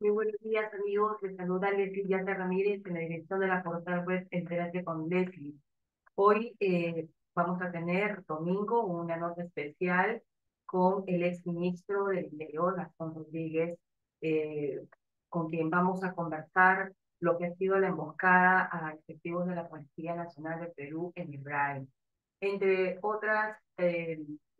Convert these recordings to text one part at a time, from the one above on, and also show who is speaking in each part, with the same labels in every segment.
Speaker 1: Muy buenos días, amigos. Les saluda Leslie Yaza Ramírez en la dirección de la portal web Entérate con Leslie. Hoy vamos a tener domingo una nota especial con el exministro del Interior, Gastón Rodríguez, eh, con quien vamos a conversar lo que ha sido la emboscada a efectivos de la Policía Nacional de Perú en Ibrahim. Entre otras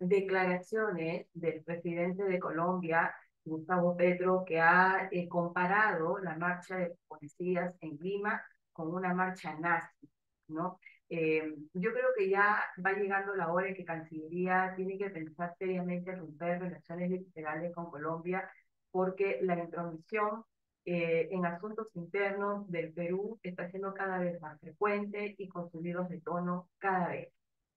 Speaker 1: declaraciones del presidente de Colombia, Gustavo Petro, que ha comparado la marcha de policías en Lima con una marcha nazi, ¿no? Yo creo que ya va llegando la hora en que Cancillería tiene que pensar seriamente en romper relaciones bilaterales con Colombia, porque la intromisión en asuntos internos del Perú está siendo cada vez más frecuente y con subidos de tono cada vez.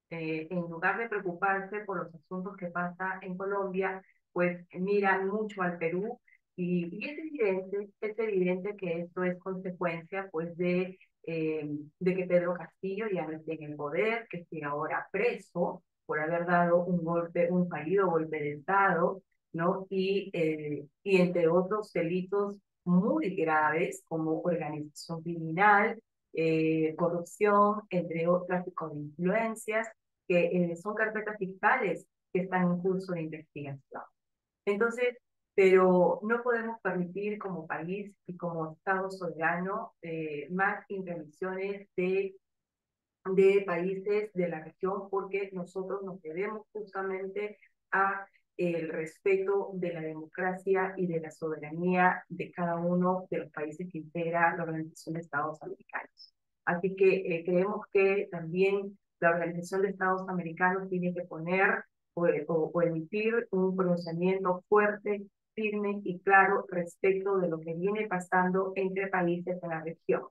Speaker 1: En lugar de preocuparse por los asuntos que pasa en Colombia, pues miran mucho al Perú y es evidente que esto es consecuencia pues de que Pedro Castillo ya no esté en el poder, que esté ahora preso por haber dado un golpe, un fallido golpe de Estado, ¿no? Y entre otros delitos muy graves como organización criminal, corrupción, entre otros tráfico de influencias, que son carpetas fiscales que están en curso de investigación. Entonces, pero no podemos permitir como país y como Estado soberano más intervenciones de países de la región, porque nosotros nos debemos justamente a el respeto de la democracia y de la soberanía de cada uno de los países que integra la Organización de Estados Americanos. Así que creemos que también la Organización de Estados Americanos tiene que poner o emitir un pronunciamiento fuerte, firme y claro respecto de lo que viene pasando entre países de la región,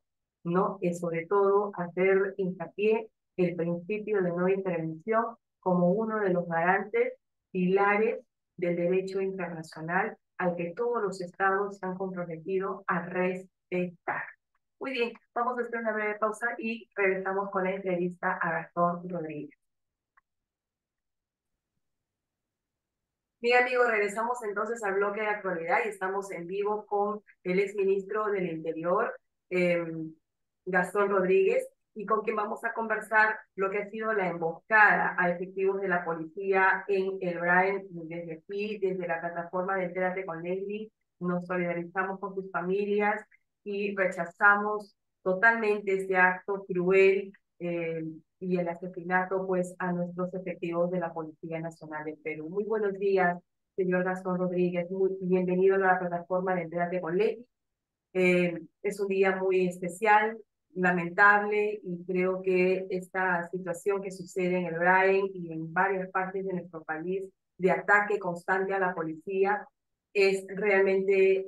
Speaker 1: ¿no? Y sobre todo hacer hincapié el principio de no intervención como uno de los garantes pilares del derecho internacional al que todos los estados se han comprometido a respetar. Muy bien, vamos a hacer una breve pausa y regresamos con la entrevista a Gastón Rodríguez. Bien, amigos, regresamos entonces al bloque de actualidad y estamos en vivo con el exministro del Interior, eh, Gastón Rodríguez, y con quien vamos a conversar lo que ha sido la emboscada a efectivos de la policía en el Brain. Desde aquí, desde la plataforma de Entérate con Leslie, nos solidarizamos con sus familias y rechazamos totalmente este acto cruel y el asesinato pues a nuestros efectivos de la Policía Nacional del Perú. Muy buenos días, señor Gastón Rodríguez, muy bienvenido a la plataforma de Entérate con Leslie. Es un día muy especial, lamentable, y creo que esta situación que sucede en el Brain y en varias partes de nuestro país de ataque constante a la policía es realmente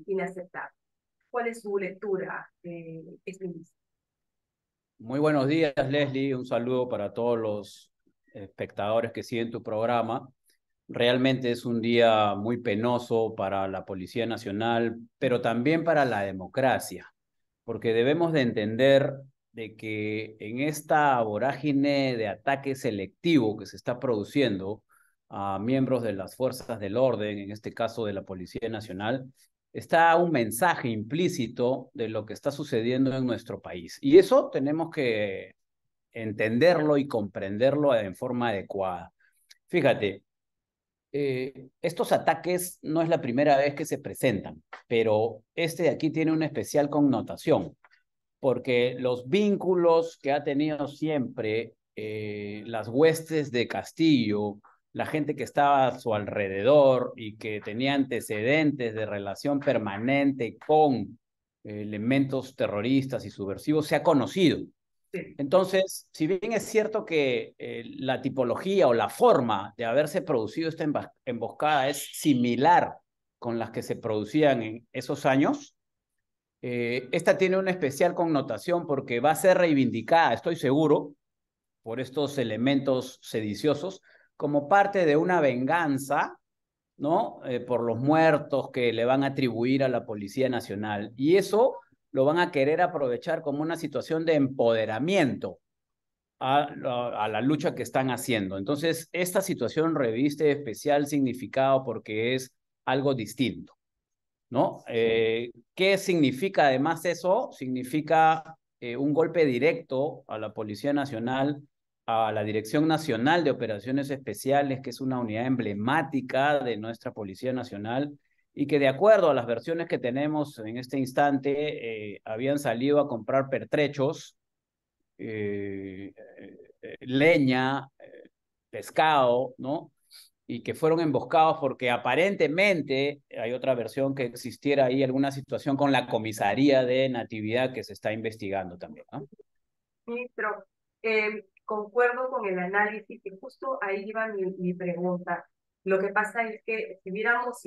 Speaker 1: inaceptable. ¿Cuál es su lectura, exministro?
Speaker 2: Muy buenos días, Leslie. Un saludo para todos los espectadores que siguen tu programa. Realmente es un día muy penoso para la Policía Nacional, pero también para la democracia, porque debemos de entender de que en esta vorágine de ataque selectivo que se está produciendo a miembros de las fuerzas del orden, en este caso de la Policía Nacional, está un mensaje implícito de lo que está sucediendo en nuestro país. Y eso tenemos que entenderlo y comprenderlo en forma adecuada. Fíjate, estos ataques no es la primera vez que se presentan, pero este de aquí tiene una especial connotación, porque los vínculos que ha tenido siempre las huestes de Castillo, la gente que estaba a su alrededor y que tenía antecedentes de relación permanente con elementos terroristas y subversivos, se ha conocido.
Speaker 1: Sí.
Speaker 2: Entonces, si bien es cierto que la tipología o la forma de haberse producido esta emboscada es similar con las que se producían en esos años, esta tiene una especial connotación porque va a ser reivindicada, estoy seguro, por estos elementos sediciosos, como parte de una venganza, ¿no? Por los muertos que le van a atribuir a la Policía Nacional. Y eso lo van a querer aprovechar como una situación de empoderamiento a la lucha que están haciendo. Entonces, esta situación reviste especial significado porque es algo distinto. ¿no? ¿Qué significa además eso? Significa un golpe directo a la Policía Nacional, a la Dirección Nacional de Operaciones Especiales, que es una unidad emblemática de nuestra Policía Nacional, y que de acuerdo a las versiones que tenemos en este instante, habían salido a comprar pertrechos, leña, pescado, ¿no? Y que fueron emboscados porque aparentemente hay otra versión que existiera ahí alguna situación con la comisaría de Natividad que se está investigando también, ¿no?
Speaker 1: Ministro, concuerdo con el análisis y justo ahí iba mi pregunta. Lo que pasa es que si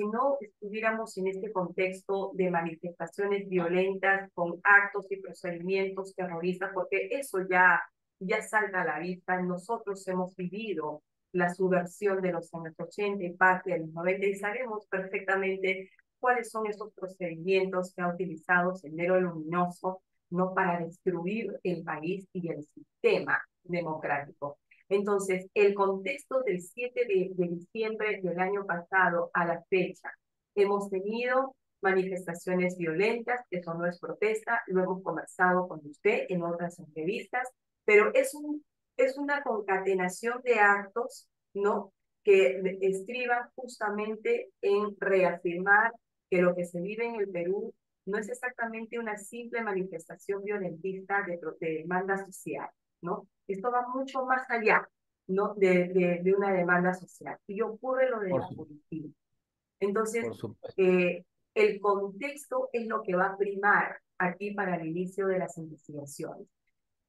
Speaker 1: no estuviéramos en este contexto de manifestaciones violentas con actos y procedimientos terroristas, porque eso ya salta a la vista, nosotros hemos vivido la subversión de los años 80 y parte de los 90 y sabemos perfectamente cuáles son esos procedimientos que ha utilizado Sendero Luminoso, no para destruir el país y el sistema democrático. Entonces, el contexto del 7 de diciembre del año pasado a la fecha, hemos tenido manifestaciones violentas, eso no es protesta, lo hemos conversado con usted en otras entrevistas, pero es una concatenación de actos, ¿no? Que estriban justamente en reafirmar que lo que se vive en el Perú no es exactamente una simple manifestación violentista de demanda social, ¿no? Esto va mucho más allá, ¿no? De una demanda social. Y ocurre lo de
Speaker 2: Por,
Speaker 1: la
Speaker 2: su,
Speaker 1: policía. Entonces,
Speaker 2: por supuesto.
Speaker 1: el contexto es lo que va a primar aquí para el inicio de las investigaciones.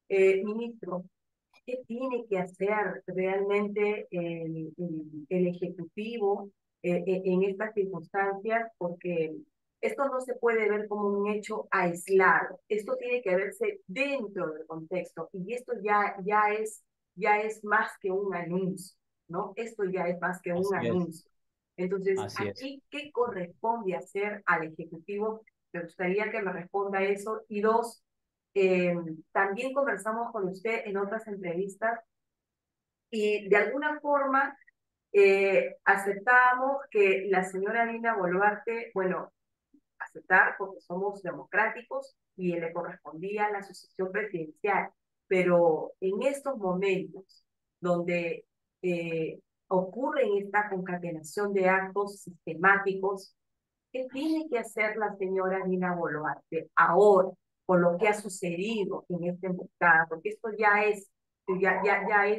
Speaker 1: Ministro, ¿qué tiene que hacer realmente el Ejecutivo en estas circunstancias? Porque esto no se puede ver como un hecho aislado, esto tiene que verse dentro del contexto y esto ya es más que un anuncio, ¿no? Esto ya es más que un
Speaker 2: Así es,
Speaker 1: anuncio. Entonces,
Speaker 2: así es.
Speaker 1: aquí, ¿qué corresponde hacer al Ejecutivo? Me gustaría que me responda eso. Y dos, eh, también conversamos con usted en otras entrevistas y de alguna forma aceptábamos que la señora Dina Boluarte, bueno, aceptar porque somos democráticos y le correspondía a la sucesión presidencial, pero en estos momentos donde ocurren esta concatenación de actos sistemáticos, ¿qué tiene que hacer la señora Dina Boluarte ahora con lo que ha sucedido en esta emboscada? Porque esto ya es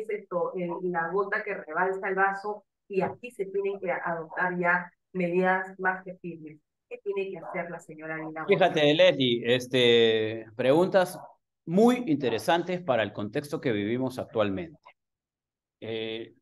Speaker 1: esto, la gota que rebalsa el vaso y aquí se tienen que adoptar ya medidas más que firmes. ¿Qué tiene que hacer la señora Dina Boluarte?
Speaker 2: Fíjate, Leslie, preguntas muy interesantes para el contexto que vivimos actualmente.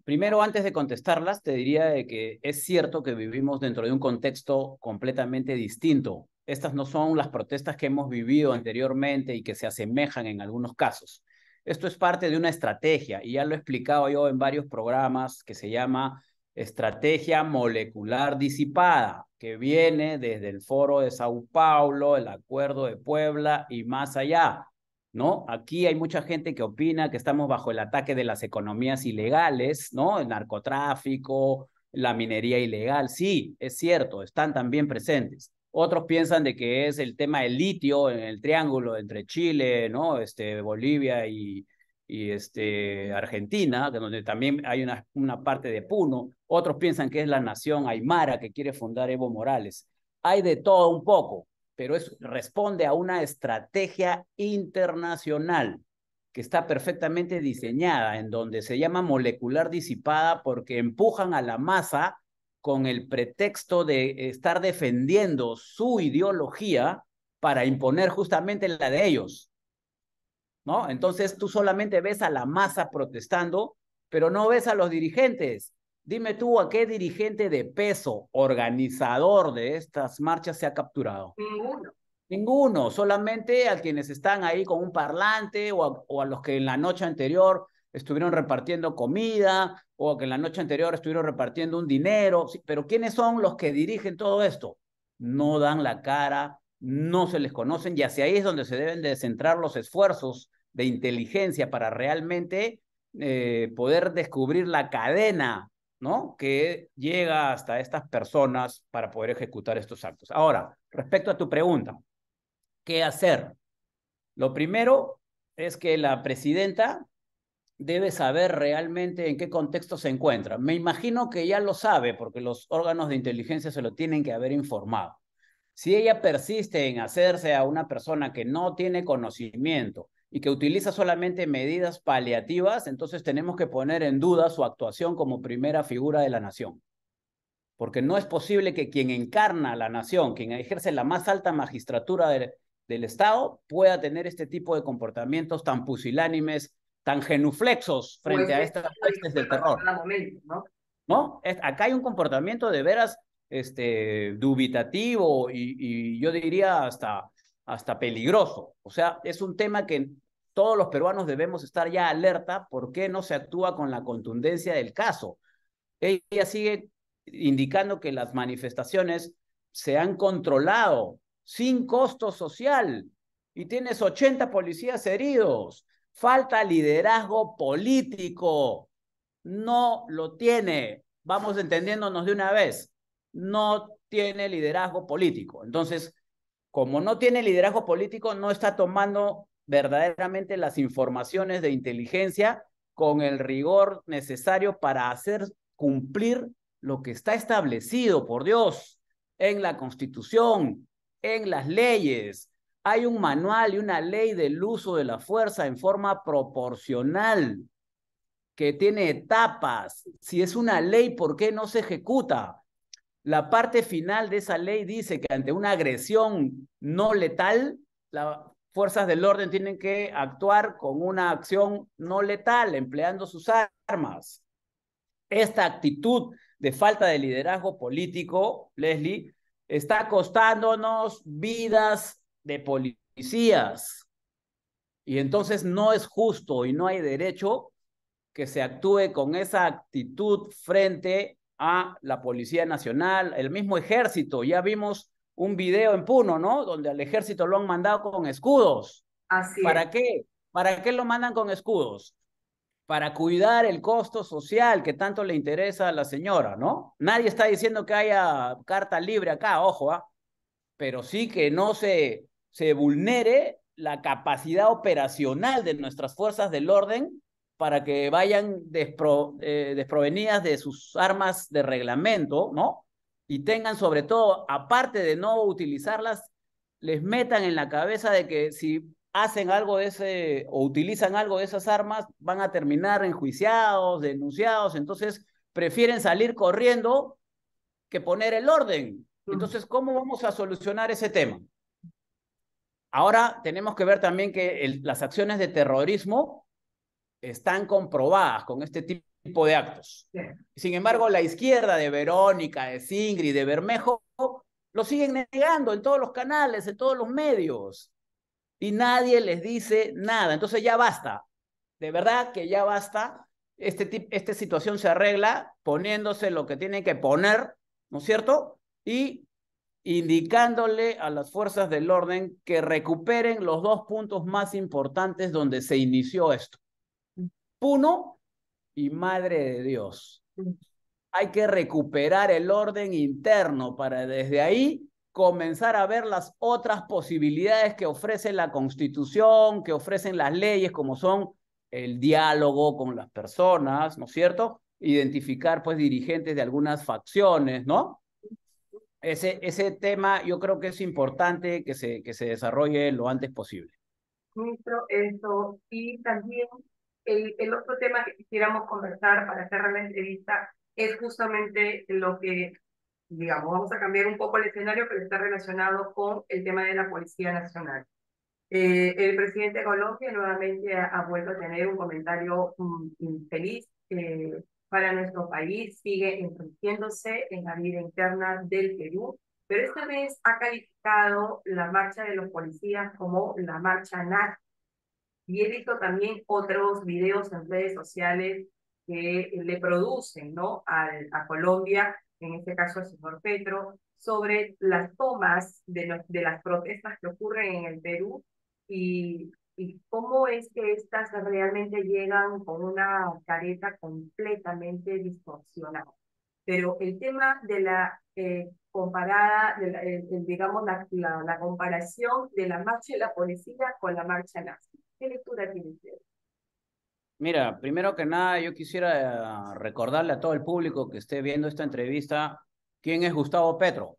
Speaker 2: Primero, antes de contestarlas, te diría de que es cierto que vivimos dentro de un contexto completamente distinto. Estas no son las protestas que hemos vivido anteriormente y que se asemejan en algunos casos. Esto es parte de una estrategia y ya lo he explicado yo en varios programas que se llama estrategia molecular disipada, que viene desde el Foro de Sao Paulo, el Acuerdo de Puebla y más allá. ¿No? Aquí hay mucha gente que opina que estamos bajo el ataque de las economías ilegales, ¿no? El narcotráfico, la minería ilegal. Sí, es cierto, están también presentes. Otros piensan de que es el tema del litio en el triángulo entre Chile, ¿no? Bolivia y Argentina, donde también hay una parte de Puno. Otros piensan que es la nación Aymara que quiere fundar Evo Morales. Hay de todo un poco, pero responde a una estrategia internacional que está perfectamente diseñada, en donde se llama molecular disipada porque empujan a la masa con el pretexto de estar defendiendo su ideología para imponer justamente la de ellos, ¿no? Entonces tú solamente ves a la masa protestando, pero no ves a los dirigentes. Dime tú a qué dirigente de peso, organizador de estas marchas se ha capturado.
Speaker 1: Ninguno.
Speaker 2: Ninguno, solamente a quienes están ahí con un parlante o a los que en la noche anterior estuvieron repartiendo comida o a que en la noche anterior estuvieron repartiendo un dinero. Sí, pero ¿quiénes son los que dirigen todo esto? No dan la cara, no se les conocen y hacia ahí es donde se deben de centrar los esfuerzos de inteligencia para realmente poder descubrir la cadena ¿no? Que llega hasta estas personas para poder ejecutar estos actos. Ahora, respecto a tu pregunta, ¿qué hacer? Lo primero es que la presidenta debe saber realmente en qué contexto se encuentra. Me imagino que ya lo sabe porque los órganos de inteligencia se lo tienen que haber informado. Si ella persiste en hacerse a una persona que no tiene conocimiento y que utiliza solamente medidas paliativas, entonces tenemos que poner en duda su actuación como primera figura de la nación. Porque no es posible que quien encarna la nación, quien ejerce la más alta magistratura del Estado, pueda tener este tipo de comportamientos tan pusilánimes, tan genuflexos
Speaker 1: Pues
Speaker 2: frente a
Speaker 1: esto
Speaker 2: estas
Speaker 1: no
Speaker 2: huestes del
Speaker 1: disculpas a
Speaker 2: terror,
Speaker 1: cada momento, ¿no?
Speaker 2: ¿no? Acá hay un comportamiento de veras dubitativo y yo diría hasta peligroso. O sea, es un tema que todos los peruanos debemos estar ya alerta por qué no se actúa con la contundencia del caso. Ella sigue indicando que las manifestaciones se han controlado sin costo social y tienes 80 policías heridos. Falta liderazgo político. No lo tiene. Vamos entendiéndonos de una vez. No tiene liderazgo político. Entonces, como no tiene liderazgo político, no está tomando verdaderamente las informaciones de inteligencia con el rigor necesario para hacer cumplir lo que está establecido, por Dios, en la Constitución, en las leyes. Hay un manual y una ley del uso de la fuerza en forma proporcional que tiene etapas. Si es una ley, ¿por qué no se ejecuta? La parte final de esa ley dice que ante una agresión no letal, las fuerzas del orden tienen que actuar con una acción no letal, empleando sus armas. Esta actitud de falta de liderazgo político, Leslie, está costándonos vidas de policías. Y entonces no es justo y no hay derecho que se actúe con esa actitud frente a la Policía Nacional, el mismo ejército. Ya vimos un video en Puno, ¿no? Donde al ejército lo han mandado con escudos.
Speaker 1: Así es.
Speaker 2: ¿Para qué? ¿Para qué lo mandan con escudos? Para cuidar el costo social que tanto le interesa a la señora, ¿no? Nadie está diciendo que haya carta libre acá, ojo, ¿ah? Pero sí que no se vulnere la capacidad operacional de nuestras fuerzas del orden para que vayan desprovenidas de sus armas de reglamento, ¿no? Y tengan sobre todo, aparte de no utilizarlas, les metan en la cabeza de que si hacen algo de ese o utilizan algo de esas armas, van a terminar enjuiciados, denunciados, entonces prefieren salir corriendo que poner el orden. Entonces, ¿cómo vamos a solucionar ese tema? Ahora tenemos que ver también que las acciones de terrorismo están comprobadas con este tipo de actos. Sin embargo, la izquierda de Verónica, de Singri, de Bermejo, lo siguen negando en todos los canales, en todos los medios, y nadie les dice nada. Entonces ya basta, de verdad que ya basta. Esta situación se arregla poniéndose lo que tienen que poner, ¿no es cierto? Y indicándole a las fuerzas del orden que recuperen los dos puntos más importantes donde se inició esto. Puno y Madre de Dios. Hay que recuperar el orden interno para desde ahí comenzar a ver las otras posibilidades que ofrece la Constitución, que ofrecen las leyes, como son el diálogo con las personas, ¿no es cierto? Identificar pues dirigentes de algunas facciones, ¿no? Ese tema yo creo que es importante que se desarrolle lo antes posible.
Speaker 1: Ministro, esto, y también el otro tema que quisiéramos conversar para cerrar la entrevista es justamente lo que, digamos, vamos a cambiar un poco el escenario, pero está relacionado con el tema de la Policía Nacional. El presidente de Colombia nuevamente ha vuelto a tener un comentario infeliz para nuestro país, sigue enfrascándose en la vida interna del Perú, pero esta vez ha calificado la marcha de los policías como la marcha nazi. Y he visto también otros videos en redes sociales que le producen, ¿no? A Colombia, en este caso al señor Petro, sobre las tomas de las protestas que ocurren en el Perú y y cómo es que estas realmente llegan con una careta completamente distorsionada. Pero el tema de la comparada, de digamos, la comparación de la marcha de la policía con la marcha nazi. ¿Qué lectura tiene usted?
Speaker 2: Mira, primero que nada, yo quisiera recordarle a todo el público que esté viendo esta entrevista quién es Gustavo Petro.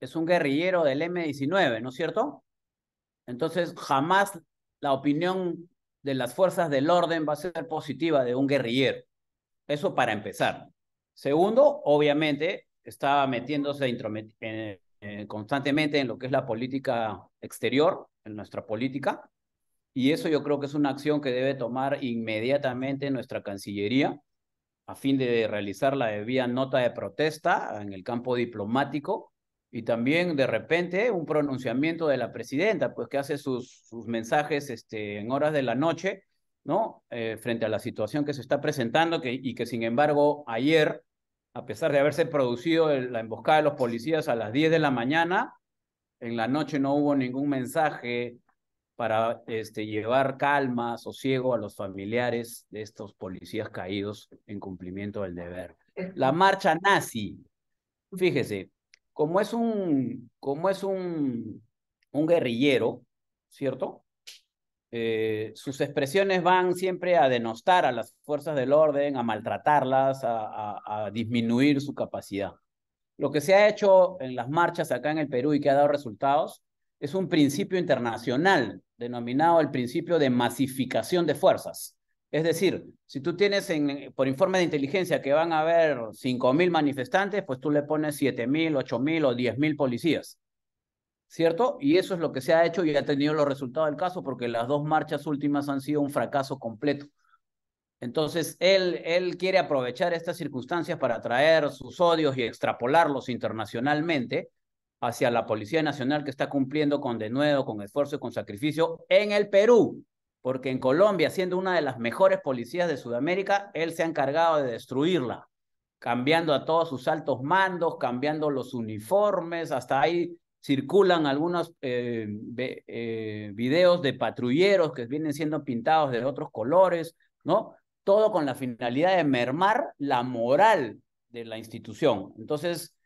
Speaker 2: Es un guerrillero del M-19, ¿no es cierto? Entonces, jamás la opinión de las fuerzas del orden va a ser positiva de un guerrillero. Eso para empezar. Segundo, obviamente, está metiéndose constantemente en lo que es la política exterior, en nuestra política, y eso yo creo que es una acción que debe tomar inmediatamente nuestra Cancillería a fin de realizar la debida nota de protesta en el campo diplomático y también de repente un pronunciamiento de la presidenta, pues que hace sus mensajes en horas de la noche, ¿no? Frente a la situación que se está presentando y que sin embargo ayer, a pesar de haberse producido la emboscada de los policías a las 10 de la mañana, en la noche no hubo ningún mensaje para llevar calma, sosiego a los familiares de estos policías caídos en cumplimiento del deber. La marcha nazi, fíjese, como es un guerrillero, ¿cierto? Sus expresiones van siempre a denostar a las fuerzas del orden, a maltratarlas, a disminuir su capacidad. Lo que se ha hecho en las marchas acá en el Perú y que ha dado resultados es un principio internacional denominado el principio de masificación de fuerzas. Es decir, si tú tienes por informe de inteligencia que van a haber 5.000 manifestantes, pues tú le pones 7.000, 8.000 o 10.000 policías, ¿cierto? Y eso es lo que se ha hecho y ha tenido los resultados del caso porque las dos marchas últimas han sido un fracaso completo. Entonces, él quiere aprovechar estas circunstancias para traer sus odios y extrapolarlos internacionalmente hacia la Policía Nacional que está cumpliendo con denuedo, con esfuerzo y con sacrificio en el Perú, porque en Colombia, siendo una de las mejores policías de Sudamérica, él se ha encargado de destruirla, cambiando a todos sus altos mandos, cambiando los uniformes, hasta ahí circulan algunos videos de patrulleros que vienen siendo pintados de otros colores, ¿no? Todo con la finalidad de mermar la moral de la institución. Entonces,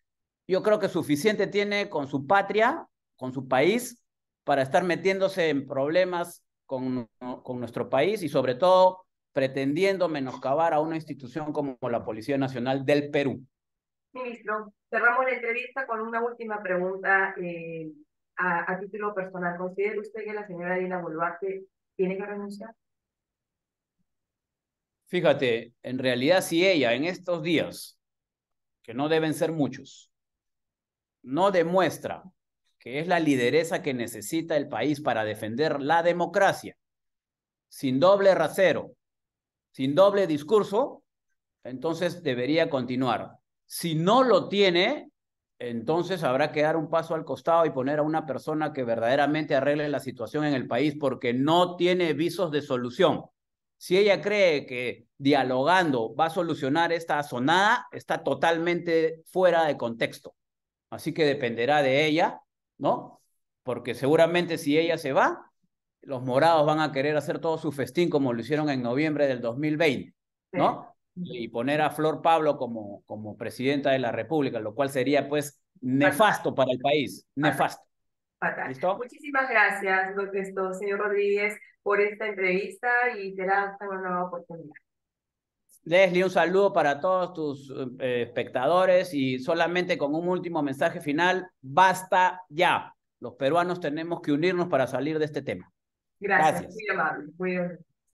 Speaker 2: yo creo que suficiente tiene con su patria, con su país, para estar metiéndose en problemas con nuestro país y sobre todo pretendiendo menoscabar a una institución como la Policía Nacional del Perú.
Speaker 1: Ministro, cerramos la entrevista con una última pregunta a título personal. ¿Considera usted que la señora Dina Boluarte tiene que renunciar?
Speaker 2: Fíjate, en realidad si ella en estos días, que no deben ser muchos, no demuestra que es la lideresa que necesita el país para defender la democracia, sin doble rasero, sin doble discurso, entonces debería continuar. Si no lo tiene, entonces habrá que dar un paso al costado y poner a una persona que verdaderamente arregle la situación en el país porque no tiene visos de solución. Si ella cree que dialogando va a solucionar esta azonada, está totalmente fuera de contexto. Así que dependerá de ella, ¿no? Porque seguramente si ella se va, los morados van a querer hacer todo su festín como lo hicieron en noviembre del 2020, ¿no? Y poner a Flor Pablo como presidenta de la República, lo cual sería pues nefasto para el país, nefasto.
Speaker 1: Fatal.
Speaker 2: ¿Listo?
Speaker 1: Muchísimas gracias, señor Rodríguez, por esta entrevista y será hasta una nueva oportunidad.
Speaker 2: Leslie, un saludo para todos tus espectadores y solamente con un último mensaje final, basta ya. Los peruanos tenemos que unirnos para salir de este tema.
Speaker 1: Gracias,
Speaker 2: Gracias.
Speaker 1: muy amable. Muy amable.